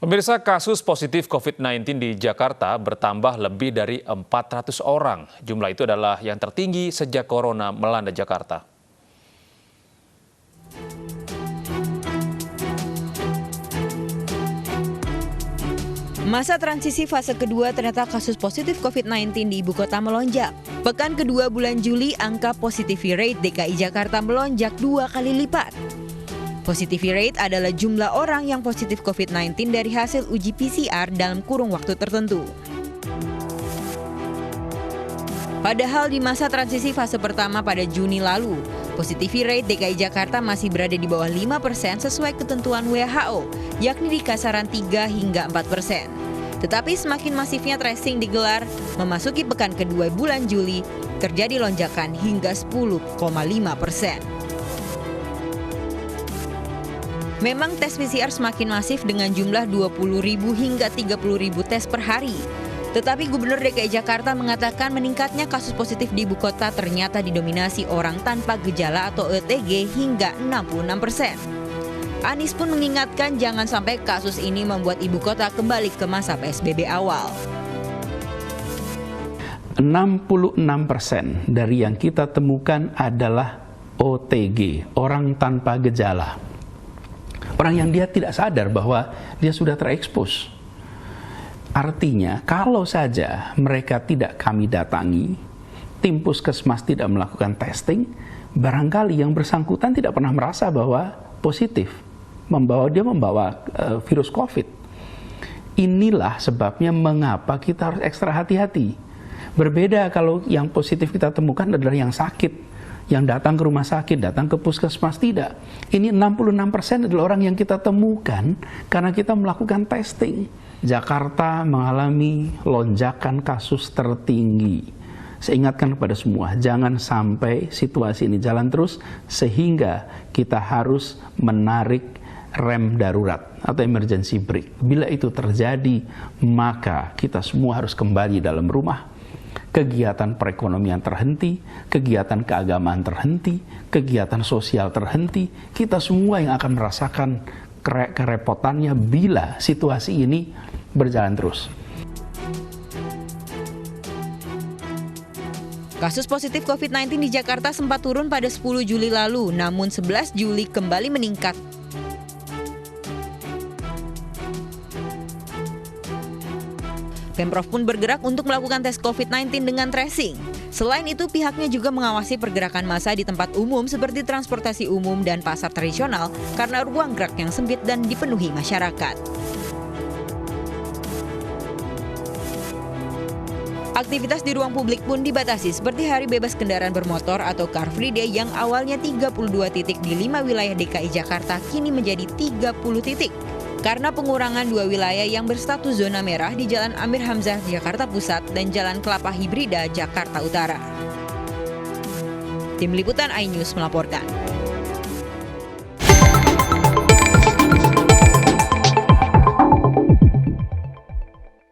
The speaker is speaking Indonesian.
Pemirsa, kasus positif COVID-19 di Jakarta bertambah lebih dari 400 orang. Jumlah itu adalah yang tertinggi sejak corona melanda Jakarta. Masa transisi fase kedua ternyata kasus positif COVID-19 di ibu kota melonjak. Pekan kedua bulan Juli, angka positivity rate DKI Jakarta melonjak 2 kali lipat. Positivity rate adalah jumlah orang yang positif COVID-19 dari hasil uji PCR dalam kurung waktu tertentu. Padahal di masa transisi fase pertama pada Juni lalu, positivity rate DKI Jakarta masih berada di bawah 5% sesuai ketentuan WHO, yakni di kisaran 3 hingga 4%. Tetapi semakin masifnya tracing digelar, memasuki pekan kedua bulan Juli, terjadi lonjakan hingga 10,5%. Memang tes PCR semakin masif dengan jumlah 20.000 hingga 30.000 tes per hari. Tetapi Gubernur DKI Jakarta mengatakan meningkatnya kasus positif di ibu kota ternyata didominasi orang tanpa gejala atau OTG hingga 66%. Anies pun mengingatkan jangan sampai kasus ini membuat ibu kota kembali ke masa PSBB awal. 66% dari yang kita temukan adalah OTG, orang tanpa gejala. Orang yang dia tidak sadar bahwa dia sudah terekspos. Artinya, kalau saja mereka tidak kami datangi, tim puskesmas tidak melakukan testing, barangkali yang bersangkutan tidak pernah merasa bahwa positif, dia membawa virus COVID. Inilah sebabnya mengapa kita harus ekstra hati-hati. Berbeda kalau yang positif kita temukan adalah yang sakit, yang datang ke rumah sakit, datang ke puskesmas, tidak. Ini 66% adalah orang yang kita temukan karena kita melakukan testing. Jakarta mengalami lonjakan kasus tertinggi. Saya ingatkan kepada semua, jangan sampai situasi ini jalan terus sehingga kita harus menarik rem darurat atau emergency brake. Bila itu terjadi, maka kita semua harus kembali dalam rumah. Kegiatan perekonomian terhenti, kegiatan keagamaan terhenti, kegiatan sosial terhenti. Kita semua yang akan merasakan kerepotannya bila situasi ini berjalan terus. Kasus positif COVID-19 di Jakarta sempat turun pada 10 Juli lalu, namun 11 Juli kembali meningkat. Pemprov pun bergerak untuk melakukan tes COVID-19 dengan tracing. Selain itu, pihaknya juga mengawasi pergerakan massa di tempat umum seperti transportasi umum dan pasar tradisional karena ruang gerak yang sempit dan dipenuhi masyarakat. Aktivitas di ruang publik pun dibatasi seperti hari bebas kendaraan bermotor atau Car Free Day yang awalnya 32 titik di 5 wilayah DKI Jakarta kini menjadi 30 titik. Karena pengurangan 2 wilayah yang berstatus zona merah di Jalan Amir Hamzah, Jakarta Pusat dan Jalan Kelapa Hibrida, Jakarta Utara. Tim Liputan iNews melaporkan.